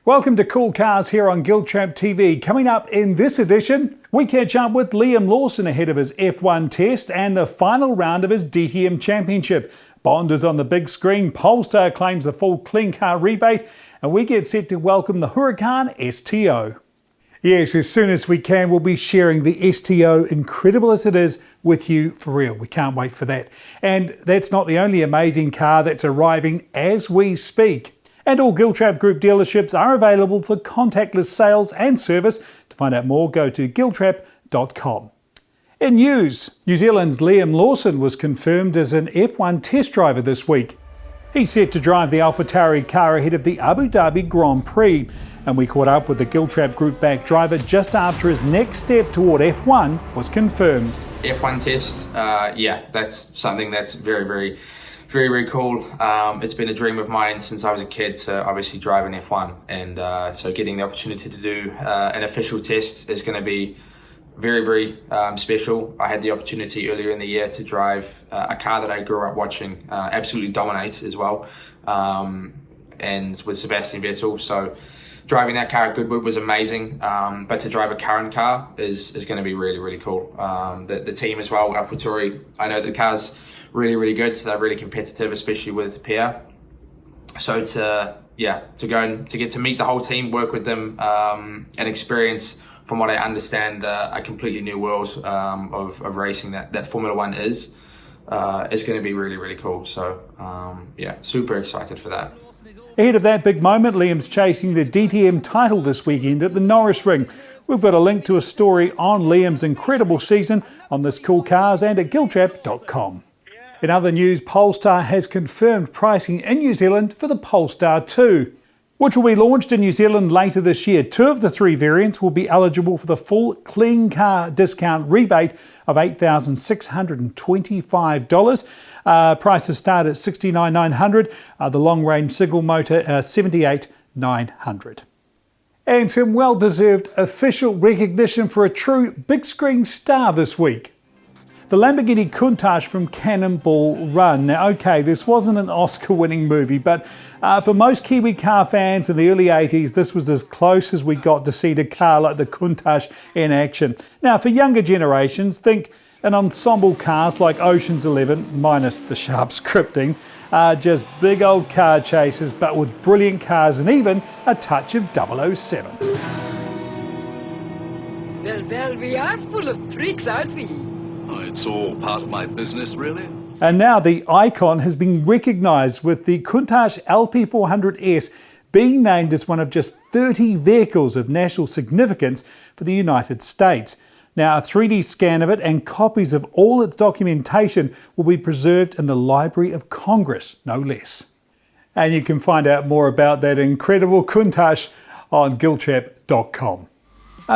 Welcome to Cool Cars here on GiltrapTV. Coming up in this edition, we catch up with Liam Lawson ahead of his F1 test and the final round of his DTM Championship. Bond is on the big screen, Polestar claims the full clean car rebate, and we get set to welcome the Huracan STO. Yes, as soon as we can, we'll be sharing the STO, incredible as it is, with you for real. We can't wait for that. And that's not the only amazing car that's arriving as we speak. And all Giltrap Group dealerships are available for contactless sales and service. To find out more, go to GiltrapTV.com. In news, New Zealand's Liam Lawson was confirmed as an F1 test driver this week. He's set to drive the AlphaTauri car ahead of the Abu Dhabi Grand Prix. And we caught up with the Giltrap Group-backed driver just after his next step toward F1 was confirmed. F1 test, yeah, that's something that's very cool. It's been a dream of mine since I was a kid to obviously drive an F1, and so getting the opportunity to do an official test is going to be very special. I had the opportunity earlier in the year to drive a car that I grew up watching absolutely dominate as well, and with Sebastian Vettel. So driving that car at Goodwood was amazing, but to drive a current car is going to be really cool. The team as well, AlphaTauri, I know the car's really good, so they're really competitive, especially with Pierre. So to go and to get to meet the whole team, work with them, and experience, from what I understand, a completely new world of racing that Formula One is going to be really cool. So super excited for that. Ahead of that big moment, Liam's chasing the DTM title this weekend at the Norris Ring. We've got a link to a story on Liam's incredible season on this Cool Cars and at GiltrapTV.com. In other news, Polestar has confirmed pricing in New Zealand for the Polestar 2, which will be launched in New Zealand later this year. 2 of the 3 variants will be eligible for the full clean car discount rebate of $8,625. Prices start at $69,900. The long-range single motor, $78,900. And some well-deserved official recognition for a true big-screen star this week. The Lamborghini Countach from Cannonball Run. Now, okay, this wasn't an Oscar-winning movie, but for most Kiwi car fans in the early 80s, this was as close as we got to see a car like the Countach in action. Now, for younger generations, think an ensemble cars like Ocean's 11, minus the sharp scripting, just big old car chases, but with brilliant cars and even a touch of 007. Well, we are full of tricks, aren't we? It's all part of my business, really. And now the icon has been recognised, with the Countach LP400S being named as one of just 30 vehicles of national significance for the United States. Now, a 3D scan of it and copies of all its documentation will be preserved in the Library of Congress, no less. And you can find out more about that incredible Countach on GiltrapTV.com.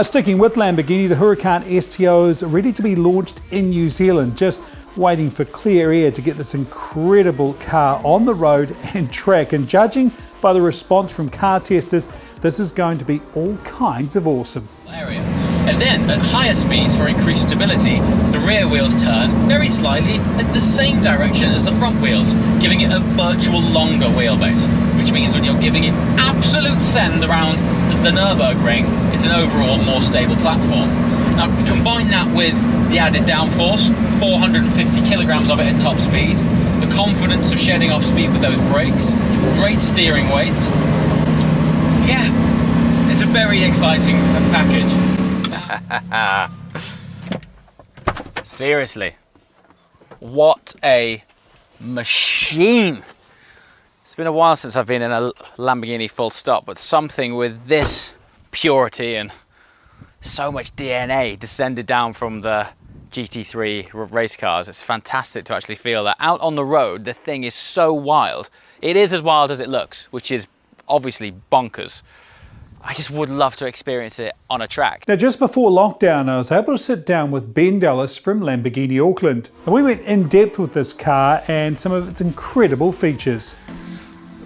Sticking with Lamborghini, the Huracan STO is ready to be launched in New Zealand, just waiting for clear air to get this incredible car on the road and track. And judging by the response from car testers, this is going to be all kinds of awesome. And then, at higher speeds for increased stability, the rear wheels turn very slightly at the same direction as the front wheels, giving it a virtual longer wheelbase, which means when you're giving it absolute send around the Nürburgring, it's an overall more stable platform. Now, combine that with the added downforce, 450 kilograms of it at top speed, the confidence of shedding off speed with those brakes, great steering weight. Yeah, it's a very exciting package. Seriously, what a machine. It's been a while since I've been in a Lamborghini full stop, but something with this purity and so much DNA descended down from the GT3 race cars. It's fantastic to actually feel that out on the road. The thing is so wild. It is as wild as it looks, which is obviously bonkers. I just would love to experience it on a track. Now, just before lockdown, I was able to sit down with Ben Dallas from Lamborghini Auckland. And we went in depth with this car and some of its incredible features.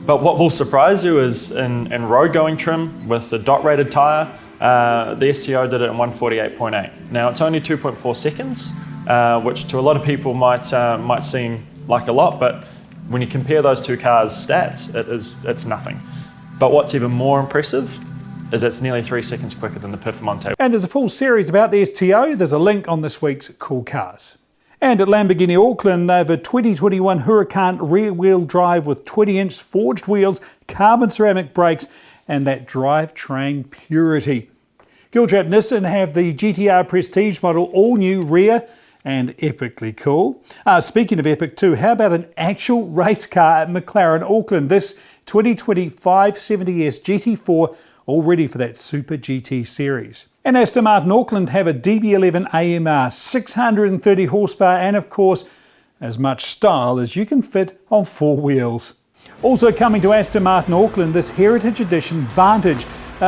But what will surprise you is in road going trim with the dot rated tyre, the STO did it in 148.8. Now it's only 2.4 seconds, which to a lot of people might seem like a lot, but when you compare those two cars' stats, it's nothing. But what's even more impressive is it's nearly 3 seconds quicker than the Performante. And there's a full series about the STO. There's a link on this week's Cool Cars. And at Lamborghini Auckland, they have a 2021 Huracan rear-wheel drive with 20-inch forged wheels, carbon ceramic brakes, and that drivetrain purity. Giltrap Nissan have the GTR Prestige model, all new rear and epically cool. Speaking of epic too, how about an actual race car at McLaren Auckland? This 2020 570S GT4, all ready for that Super GT series. And Aston Martin Auckland have a DB11 AMR, 630 horsepower, and of course, as much style as you can fit on 4 wheels. Also coming to Aston Martin Auckland, this Heritage Edition Vantage.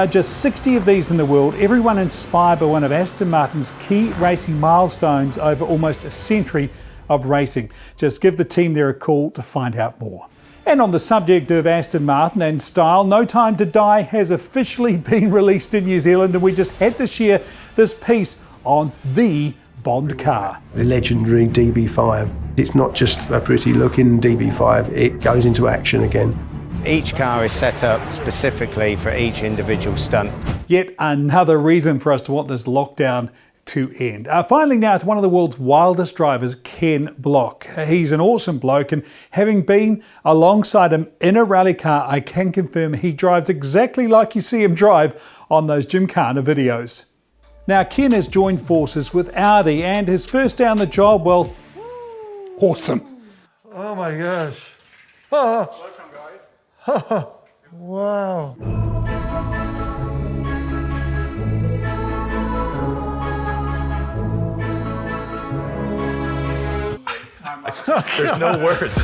Just 60 of these in the world, everyone inspired by one of Aston Martin's key racing milestones over almost a century of racing. Just give the team there a call to find out more. And on the subject of Aston Martin and style, No Time to Die has officially been released in New Zealand, and we just had to share this piece on the Bond car. The legendary DB5. It's not just a pretty looking DB5, it goes into action again. Each car is set up specifically for each individual stunt. Yet another reason for us to want this lockdown to end. Finally now to one of the world's wildest drivers, Ken Block. He's an awesome bloke, and having been alongside him in a rally car, I can confirm he drives exactly like you see him drive on those Gymkhana videos. Now Ken has joined forces with Audi, and his first day on the job, well, awesome. Oh my gosh. Welcome guys. Wow. There's no words.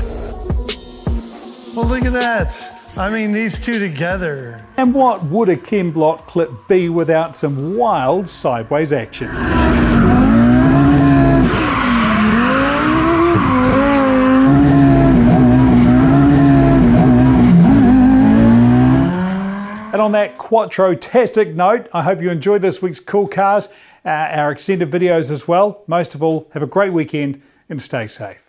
Well, look at that. I mean, these two together. And what would a Ken Block clip be without some wild sideways action? And on that quattro-tastic note, I hope you enjoyed this week's Cool Cars, our extended videos as well. Most of all, have a great weekend and stay safe.